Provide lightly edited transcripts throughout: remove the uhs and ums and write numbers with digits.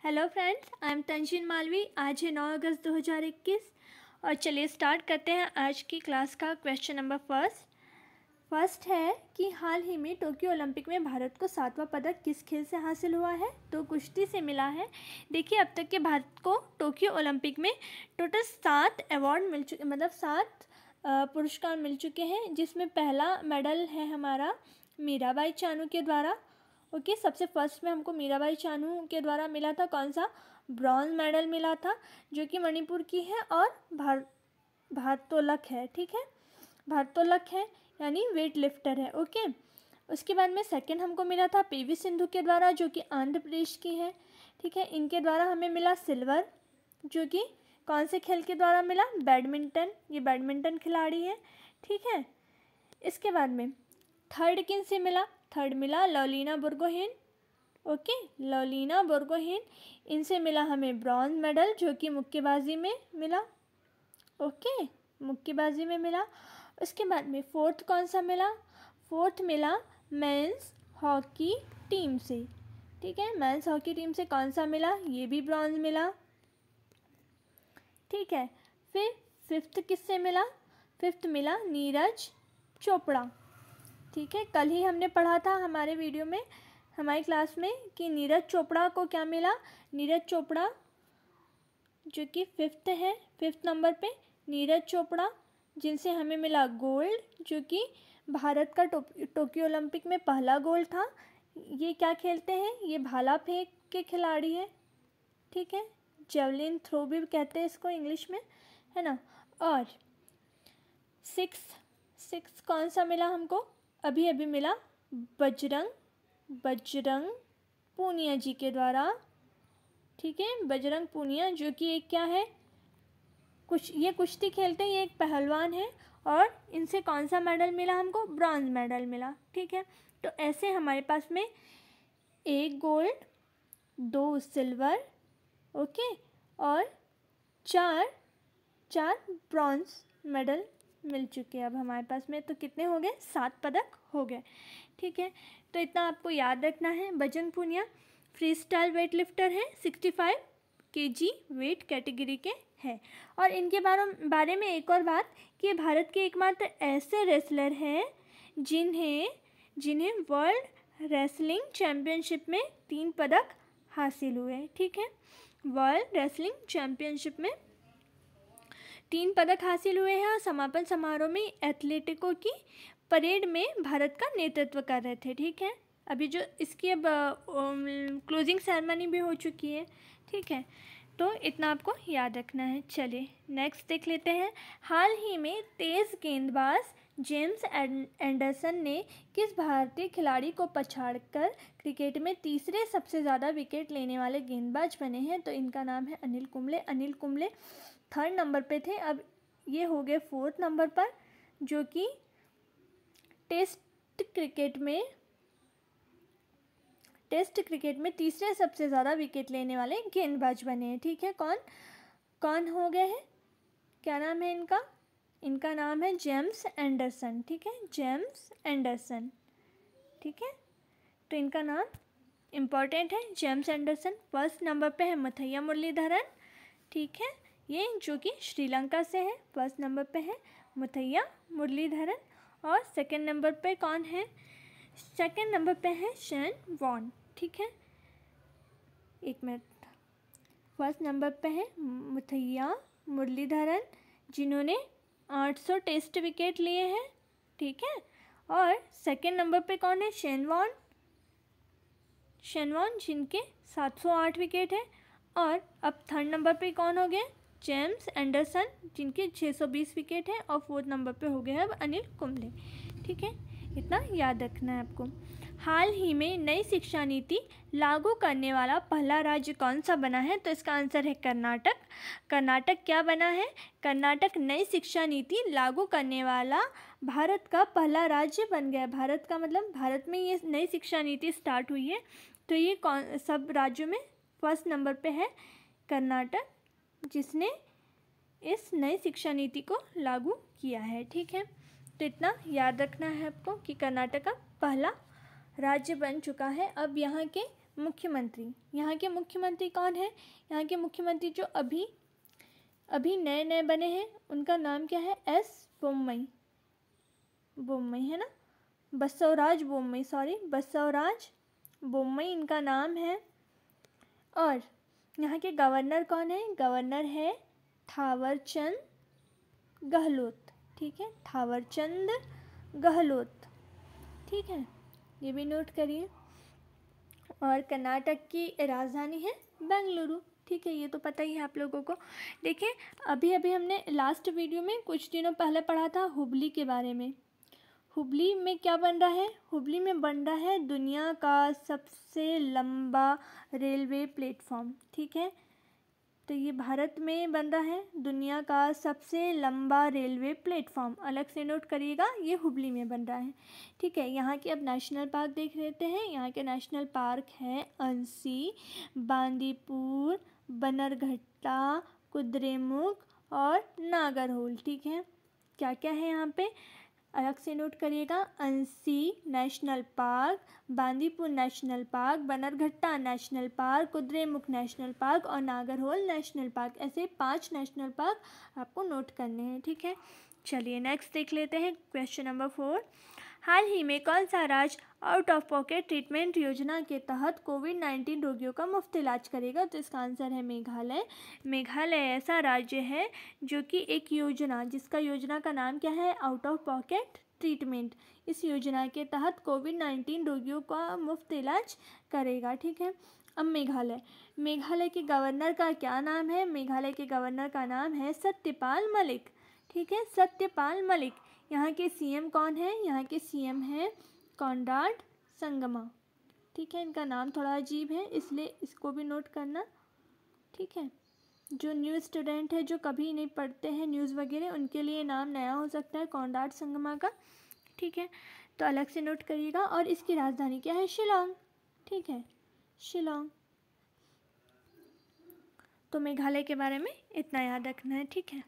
Hello friends, I am Tanzeen Malvi. आज है 9 अगस्त 2021 और चलिए स्टार्ट करते हैं आज की क्लास का क्वेश्चन नंबर फर्स्ट है कि हाल ही में टोक्यो ओलंपिक में भारत को 7वां पदक किस खेल से हासिल हुआ है। तो कुश्ती से मिला है। देखिए, अब तक के भारत को टोक्यो ओलंपिक में टोटल 7 अवार्ड मिल चुके, मतलब 7 पुरस्कार मिल चुके हैं, जिसमें पहला मेडल है हमारा मीराबाई चानू के द्वारा। ओके, सबसे फर्स्ट में हमको मीराबाई चानू के द्वारा मिला था कौन सा, ब्रॉन्ज मेडल मिला था, जो कि मणिपुर की है और भारोत्तोलक है। ठीक है, भारोत्तोलक है यानी वेट लिफ्टर है। ओके, उसके बाद में सेकंड हमको मिला था पीवी सिंधु के द्वारा, जो कि आंध्र प्रदेश की है। ठीक है, इनके द्वारा हमें मिला सिल्वर, जो कि कौन से खेल के द्वारा मिला, बैडमिंटन, ये बैडमिंटन खिलाड़ी है। ठीक है, इसके बाद में थर्ड किन से मिला, थर्ड मिला लवलीना बोरगोहेन। ओके, लवलीना बोरगोहेन, इनसे मिला हमें ब्रॉन्ज मेडल, जो कि मुक्केबाजी में मिला। ओके, मुक्केबाजी में मिला। उसके बाद में फोर्थ कौन सा मिला, फोर्थ मिला मेंस हॉकी टीम से। ठीक है, मेंस हॉकी टीम से कौन सा मिला, ये भी ब्रॉन्ज मिला। ठीक है, फिर फिफ्थ किससे मिला, फिफ्थ मिला नीरज चोपड़ा। ठीक है, कल ही हमने पढ़ा था हमारे वीडियो में, हमारी क्लास में, कि नीरज चोपड़ा को क्या मिला, नीरज चोपड़ा जो कि फिफ्थ है, फिफ्थ नंबर पे नीरज चोपड़ा, जिनसे हमें मिला गोल्ड, जो कि भारत का टोक्यो ओलंपिक में पहला गोल्ड था। ये क्या खेलते हैं, ये भाला फेंक के खिलाड़ी है। ठीक है, जेवलिन थ्रो भी कहते हैं इसको इंग्लिश में, है ना। और सिक्स कौन सा मिला हमको, अभी अभी मिला बजरंग पूनिया जी के द्वारा। ठीक है, बजरंग पूनिया, जो कि एक क्या है, ये कुश्ती खेलते हैं, ये एक पहलवान है, और इनसे कौन सा मेडल मिला हमको, ब्रॉन्ज मेडल मिला। ठीक है, तो ऐसे हमारे पास में 1 गोल्ड, 2 सिल्वर, ओके, और 4 ब्रॉन्ज मेडल मिल चुके हैं अब हमारे पास में। तो कितने हो गए, 7 पदक हो गए। ठीक है, तो इतना आपको याद रखना है। Bajrang Punia freestyle weightlifter है, 65 kg वेट कैटेगरी के हैं। और इनके बारे में एक और बात, कि भारत के एकमात्र ऐसे रेसलर हैं जिन्हें वर्ल्ड रेसलिंग चैम्पियनशिप में 3 पदक हासिल हुए। ठीक है, वर्ल्ड रेसलिंग चैम्पियनशिप में 3 पदक हासिल हुए हैं, और समापन समारोह में एथलेटिकों की परेड में भारत का नेतृत्व कर रहे थे। ठीक है, अभी जो इसकी अब क्लोजिंग सेरेमनी भी हो चुकी है। ठीक है, तो इतना आपको याद रखना है। चलिए नेक्स्ट देख लेते हैं। हाल ही में तेज़ गेंदबाज जेम्स एंडरसन ने किस भारतीय खिलाड़ी को पछाड़कर क्रिकेट में तीसरे सबसे ज़्यादा विकेट लेने वाले गेंदबाज बने हैं। तो इनका नाम है अनिल कुंबले। अनिल कुंबले 3rd नंबर पे थे, अब ये हो गए 4th नंबर पर, जो कि टेस्ट क्रिकेट में तीसरे सबसे ज़्यादा विकेट लेने वाले गेंदबाज बने हैं। ठीक है, कौन हो गए हैं, क्या नाम है इनका नाम है जेम्स एंडरसन। ठीक है, जेम्स एंडरसन। ठीक है, तो इनका नाम इम्पॉर्टेंट है, जेम्स एंडरसन। 1st नंबर पे है मुथैया मुरलीधरन। ठीक है, ये जो कि श्रीलंका से है। 1st नंबर पे है मुथैया मुरलीधरन। और 2nd नंबर पे कौन है, 2nd नंबर पे है शेन वॉन। ठीक है, एक मिनट। 1st नंबर पे है मुथैया मुरलीधरन, जिन्होंने 800 टेस्ट विकेट लिए हैं। ठीक है, और 2nd नंबर पे कौन है, शेन वॉन, जिनके 708 विकेट है। और अब 3rd नंबर पे कौन हो गए, जेम्स एंडरसन, जिनके 620 विकेट है। और 4th नंबर पे हो गया अब अनिल कुंबले। ठीक है, इतना याद रखना है आपको। हाल ही में नई शिक्षा नीति लागू करने वाला पहला राज्य कौन सा बना है। तो इसका आंसर है कर्नाटक। कर्नाटक क्या बना है, कर्नाटक नई शिक्षा नीति लागू करने वाला भारत का पहला राज्य बन गया। भारत का मतलब भारत में ये नई शिक्षा नीति स्टार्ट हुई है, तो ये सब राज्यों में 1st नंबर पे है कर्नाटक, जिसने इस नई शिक्षा नीति को लागू किया है। ठीक है, तो इतना याद रखना है आपको कि कर्नाटक का पहला राज्य बन चुका है। अब यहाँ के मुख्यमंत्री, यहाँ के मुख्यमंत्री कौन है? यहाँ के मुख्यमंत्री जो अभी नए नए बने हैं उनका नाम क्या है? एस बोम्मई है ना, बसवराज बोम्मई इनका नाम है। और यहाँ के गवर्नर कौन है? गवर्नर है थावरचंद गहलोत, ठीक है, थावरचंद गहलोत, ठीक है, ये भी नोट करिए। और कर्नाटक की राजधानी है बेंगलुरु, ठीक है, ये तो पता ही है आप लोगों को। देखिए अभी हमने लास्ट वीडियो में कुछ दिनों पहले पढ़ा था हुबली के बारे में। हुबली में क्या बन रहा है? हुबली में बन रहा है दुनिया का सबसे लंबा रेलवे प्लेटफॉर्म, ठीक है, तो ये भारत में बन रहा है दुनिया का सबसे लंबा रेलवे प्लेटफॉर्म, अलग से नोट करिएगा, ये हुबली में बन रहा है, ठीक है। यहाँ के अब नेशनल पार्क देख लेते हैं। यहाँ के नेशनल पार्क है अंसी, बांदीपुर, बनरघट्टा, कुद्रेमुख और नागरहोल, ठीक है। क्या क्या है यहाँ पे, अलग से नोट करिएगा, Anshi national park, Bandipur national park, Bannerghatta national park, Kudremukh national park और नागरहोल नेशनल पार्क, ऐसे 5 नेशनल पार्क आपको नोट करने हैं, ठीक है। चलिए नेक्स्ट देख लेते हैं क्वेश्चन नंबर 4। हाल ही में कौन सा राज्य आउट ऑफ पॉकेट ट्रीटमेंट योजना के तहत कोविड-19 रोगियों का मुफ्त इलाज करेगा? तो इसका आंसर है मेघालय। मेघालय ऐसा राज्य है जो कि एक योजना, जिसका योजना का नाम क्या है? Out of pocket treatment. इस योजना के तहत कोविड-19 रोगियों का मुफ्त इलाज करेगा, ठीक है। अब मेघालय के गवर्नर का क्या नाम है? मेघालय के गवर्नर का नाम है सत्यपाल मलिक, ठीक है, सत्यपाल मलिक। यहाँ के सीएम कौन है? यहाँ के सीएम है कॉनराड संगमा, ठीक है, इनका नाम थोड़ा अजीब है इसलिए इसको भी नोट करना, ठीक है। जो न्यूज़ स्टूडेंट है, जो कभी नहीं पढ़ते हैं न्यूज़ वगैरह, उनके लिए नाम नया हो सकता है कॉनराड संगमा का, ठीक है, तो अलग से नोट करिएगा। और इसकी राजधानी क्या है? शिलोंग, ठीक है, शिलोंग। तो मेघालय के बारे में इतना याद रखना है, ठीक है।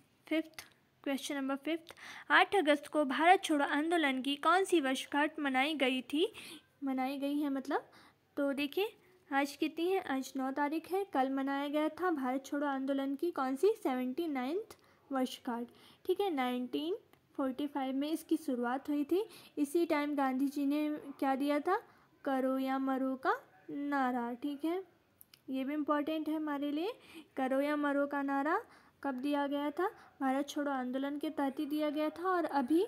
क्वेश्चन नंबर 5, 8 अगस्त को भारत छोड़ो आंदोलन की कौन सी वर्षगांठ मनाई गई है मतलब, तो देखिए आज कितनी है? आज 9 तारीख है। कल मनाया गया था भारत छोड़ो आंदोलन की कौन सी? 79th वर्षगांठ, ठीक है। 1945 में इसकी शुरुआत हुई थी। इसी टाइम गांधी जी ने क्या दिया था? करो या मरो का नारा, ठीक है, ये भी इम्पोर्टेंट है हमारे लिए। करो या मरो का नारा कब दिया गया था? भारत छोड़ो आंदोलन के तहत ही दिया गया था। और अभी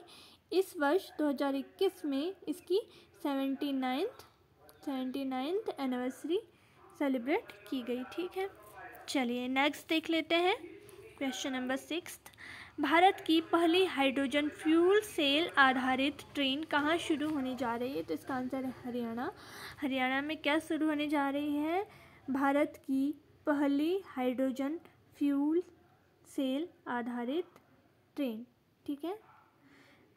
इस वर्ष 2021 में इसकी 79th एनिवर्सरी सेलिब्रेट की गई, ठीक है। चलिए नेक्स्ट देख लेते हैं क्वेश्चन नंबर 6। भारत की पहली हाइड्रोजन फ्यूल सेल आधारित ट्रेन कहाँ शुरू होने जा रही है? तो इसका आंसर है हरियाणा। हरियाणा में क्या शुरू होने जा रही है? भारत की पहली हाइड्रोजन फ्यूल सेल आधारित ट्रेन, ठीक है,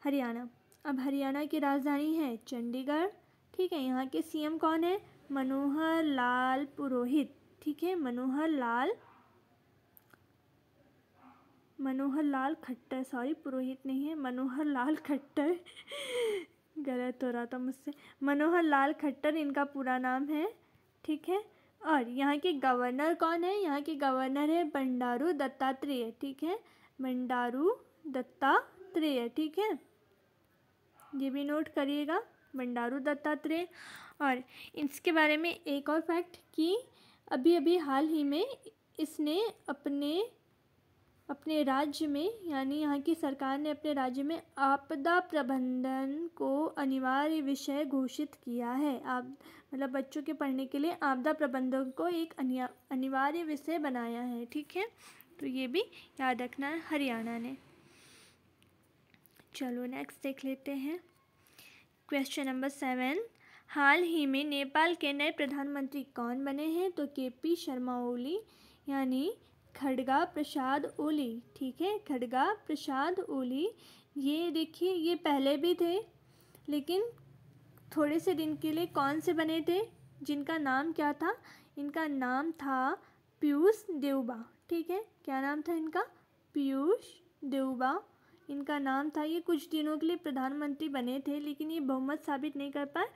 हरियाणा। अब हरियाणा की राजधानी है चंडीगढ़, ठीक है। यहाँ के सीएम कौन है? मनोहर लाल पुरोहित, ठीक है, मनोहर लाल खट्टर, सॉरी पुरोहित नहीं है, मनोहर लाल खट्टर गलत हो रहा था मुझसे, मनोहर लाल खट्टर इनका पूरा नाम है, ठीक है। और यहाँ के गवर्नर कौन है? यहाँ के गवर्नर है बंडारू दत्तात्रेय, ठीक है, बंडारू दत्तात्रेय, ठीक है, ये भी नोट करिएगा, बंडारू दत्तात्रेय। और इसके बारे में एक और फैक्ट कि अभी हाल ही में इसने अपने राज्य में, यानी यहाँ की सरकार ने अपने राज्य में आपदा प्रबंधन को अनिवार्य विषय घोषित किया है। मतलब बच्चों के पढ़ने के लिए आपदा प्रबंधन को एक अनिवार्य विषय बनाया है, ठीक है, तो ये भी याद रखना है हरियाणा ने। चलो नेक्स्ट देख लेते हैं क्वेश्चन नंबर 7। हाल ही में नेपाल के नए प्रधानमंत्री कौन बने हैं? तो केपी शर्मा ओली, यानी खड्गा प्रसाद ओली, ठीक है, खड्गा प्रसाद ओली। ये देखिए ये पहले भी थे लेकिन थोड़े से दिन के लिए कौन से बने थे, जिनका नाम क्या था? इनका नाम था पीयूष देवबा, ठीक है, क्या नाम था इनका? पीयूष देवबा इनका नाम था। ये कुछ दिनों के लिए प्रधानमंत्री बने थे लेकिन ये बहुमत साबित नहीं कर पाए,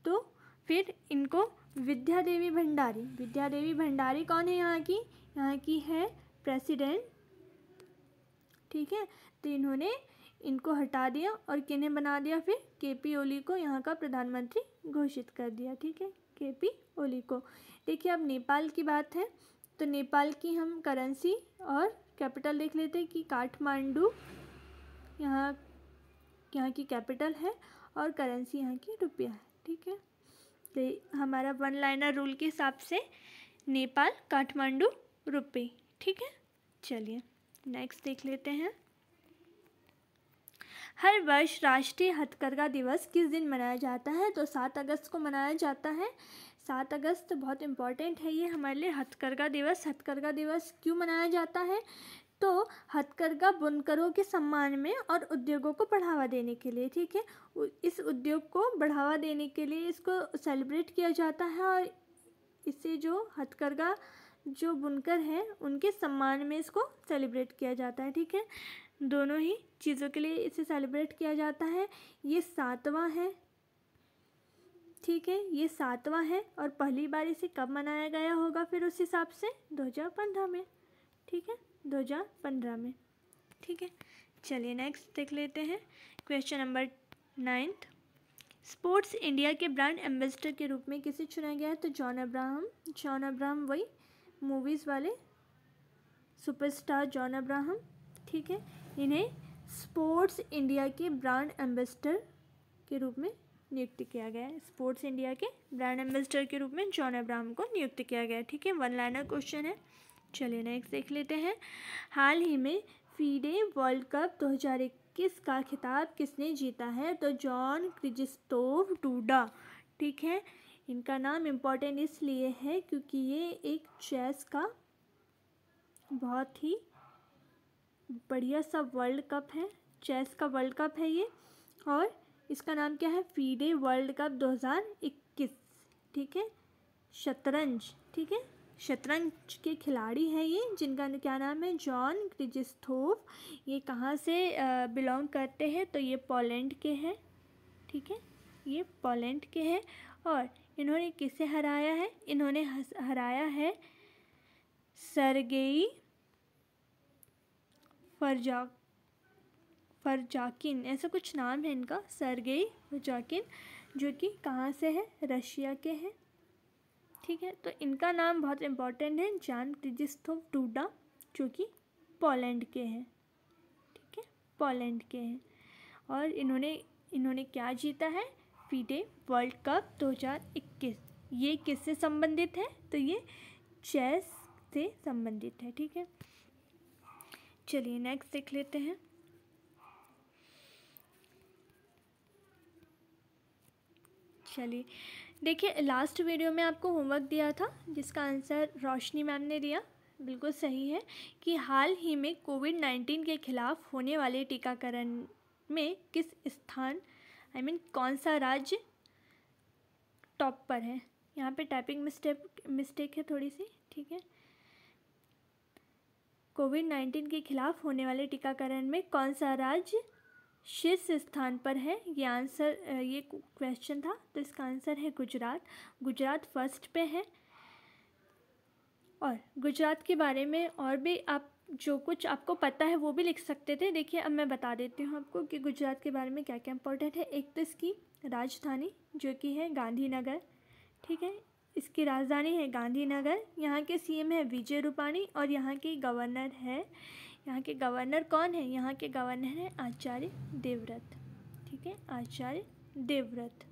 तो फिर इनको विद्या देवी भंडारी कौन है यहाँ की है प्रेसिडेंट, ठीक है। तो इन्होंने इनको हटा दिया और किन्हें बना दिया, फिर केपी ओली को यहाँ का प्रधानमंत्री घोषित कर दिया, ठीक है, केपी ओली को। देखिए अब नेपाल की बात है, तो नेपाल की हम करेंसी और कैपिटल देख लेते हैं कि काठमांडू यहाँ की कैपिटल है और करेंसी यहाँ की रुपया है, ठीक है। तो हमारा वन लाइनर रूल के हिसाब से नेपाल, काठमांडू, रुपये, ठीक है। चलिए नेक्स्ट देख लेते हैं। हर वर्ष राष्ट्रीय हथकरघा दिवस किस दिन मनाया जाता है? तो 7 अगस्त को मनाया जाता है। 7 अगस्त बहुत इम्पॉर्टेंट है ये हमारे लिए, हथकरघा दिवस क्यों मनाया जाता है? तो हथकरघा बुनकरों के सम्मान में और उद्योगों को बढ़ावा देने के लिए, ठीक है। इस उद्योग को बढ़ावा देने के लिए इसको सेलिब्रेट किया जाता है और इससे जो हथकरघा जो बुनकर हैं उनके सम्मान में इसको सेलिब्रेट किया जाता है, ठीक है। दोनों ही चीज़ों के लिए इसे सेलिब्रेट किया जाता है। ये 7वां है, ठीक है, ये 7वां है और पहली बार इसे कब मनाया गया होगा फिर उस हिसाब से 2015 में, ठीक है, 2015 में, ठीक है। चलिए नेक्स्ट देख लेते हैं क्वेश्चन नंबर 9। स्पोर्ट्स इंडिया के ब्रांड एम्बेसडर के रूप में किसे चुना गया है? तो जॉन अब्राहम वही मूवीज़ वाले सुपरस्टार जॉन अब्राहम, ठीक है। इन्हें स्पोर्ट्स इंडिया के ब्रांड एम्बेसडर के रूप में नियुक्त किया गया है। स्पोर्ट्स इंडिया के ब्रांड एम्बेसडर के रूप में जॉन अब्राहम को नियुक्त किया गया है, ठीक है। वन लाइनर क्वेश्चन है। चलिए नेक्स्ट देख लेते हैं। हाल ही में फीडे वर्ल्ड कप 2021 का खिताब किसने जीता है? तो जॉन क्रिजेस्तोव डूडा, ठीक है। इनका नाम इम्पोर्टेंट इसलिए है क्योंकि ये एक चेस का बहुत ही बढ़िया सा वर्ल्ड कप है, चेस का वर्ल्ड कप है ये, और इसका नाम क्या है? फीडे वर्ल्ड कप 2021, ठीक है। शतरंज, ठीक है, शतरंज के खिलाड़ी हैं ये, जिनका क्या नाम है? जॉन क्रिजेस्तोव। ये कहाँ से बिलोंग करते हैं? तो ये पोलैंड के हैं, ठीक है, ये पोलैंड के हैं। और इन्होंने किसे हराया है? इन्होंने हराया है सर्गेई फरजाकिन, ऐसा कुछ नाम है इनका, सर्गेई फरजाकिन, जो कि कहाँ से है? रशिया के हैं, ठीक है। तो इनका नाम बहुत इम्पोर्टेंट है, जॉन क्रिजेस्तोव डूडा, जो कि पोलैंड के हैं, ठीक है, पोलैंड के हैं। और इन्होंने क्या जीता है? FIDE world cup 2021। ये किससे संबंधित है? तो ये चेस से संबंधित है, ठीक है। चलिए नेक्स्ट देख लेते हैं। चलिए देखिए, लास्ट वीडियो में आपको होमवर्क दिया था जिसका आंसर रोशनी मैम ने दिया, बिल्कुल सही है, कि हाल ही में कोविड-19 के खिलाफ होने वाले टीकाकरण में किस स्थान कौन सा राज्य टॉप पर है। यहाँ पे टाइपिंग मिस्टेक है थोड़ी सी, ठीक है। कोविड-19 के खिलाफ होने वाले टीकाकरण में कौन सा राज्य शीर्ष स्थान पर है? ये क्वेश्चन था, तो इसका आंसर है गुजरात फर्स्ट पे है। और गुजरात के बारे में और भी आप जो कुछ आपको पता है वो भी लिख सकते थे। देखिए अब मैं बता देती हूँ आपको कि गुजरात के बारे में क्या क्या इम्पोर्टेंट है। एक तो इसकी राजधानी जो कि है गांधीनगर, ठीक है, इसकी राजधानी है गांधीनगर। यहाँ के सीएम है विजय रूपाणी और यहाँ के गवर्नर कौन है? यहाँ के गवर्नर है आचार्य देवव्रत, ठीक है, आचार्य देवव्रत,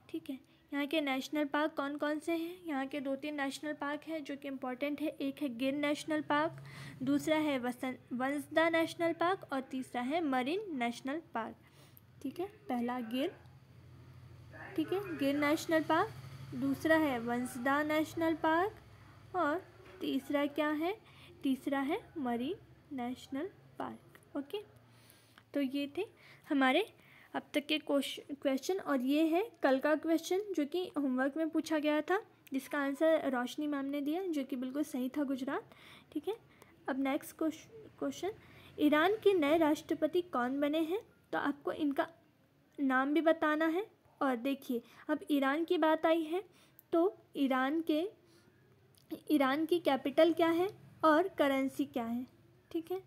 ठीक है। यहाँ के नेशनल पार्क कौन कौन से हैं? यहाँ के 2-3 नेशनल पार्क हैं जो कि इम्पोर्टेंट है। एक है गिर नेशनल पार्क, दूसरा है वंसदा नेशनल पार्क और तीसरा है मरीन नेशनल पार्क, ठीक है। पहला गिर, ठीक है, गिर नेशनल पार्क, दूसरा है वंसदा नेशनल पार्क और तीसरा क्या है? तीसरा है मरीन नेशनल पार्क। ओके, तो ये थे हमारे अब तक के क्वेश्चन और ये है कल का क्वेश्चन जो कि होमवर्क में पूछा गया था, जिसका आंसर रोशनी मैम ने दिया, जो कि बिल्कुल सही था, गुजरात, ठीक है। अब नेक्स्ट क्वेश्चन, ईरान के नए राष्ट्रपति कौन बने हैं? तो आपको इनका नाम भी बताना है और देखिए अब ईरान की बात आई है तो ईरान की कैपिटल क्या है और करेंसी क्या है, ठीक है।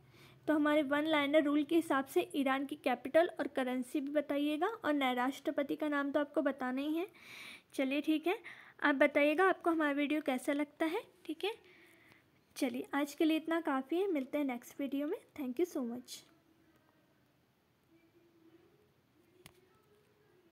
तो हमारे वन लाइनर रूल के हिसाब से ईरान की कैपिटल और करेंसी भी बताइएगा और नए राष्ट्रपति का नाम तो आपको बताना ही है। चलिए ठीक है, आप बताइएगा आपको हमारा वीडियो कैसा लगता है, ठीक है। चलिए आज के लिए इतना काफ़ी है, मिलते हैं नेक्स्ट वीडियो में। Thank you so much.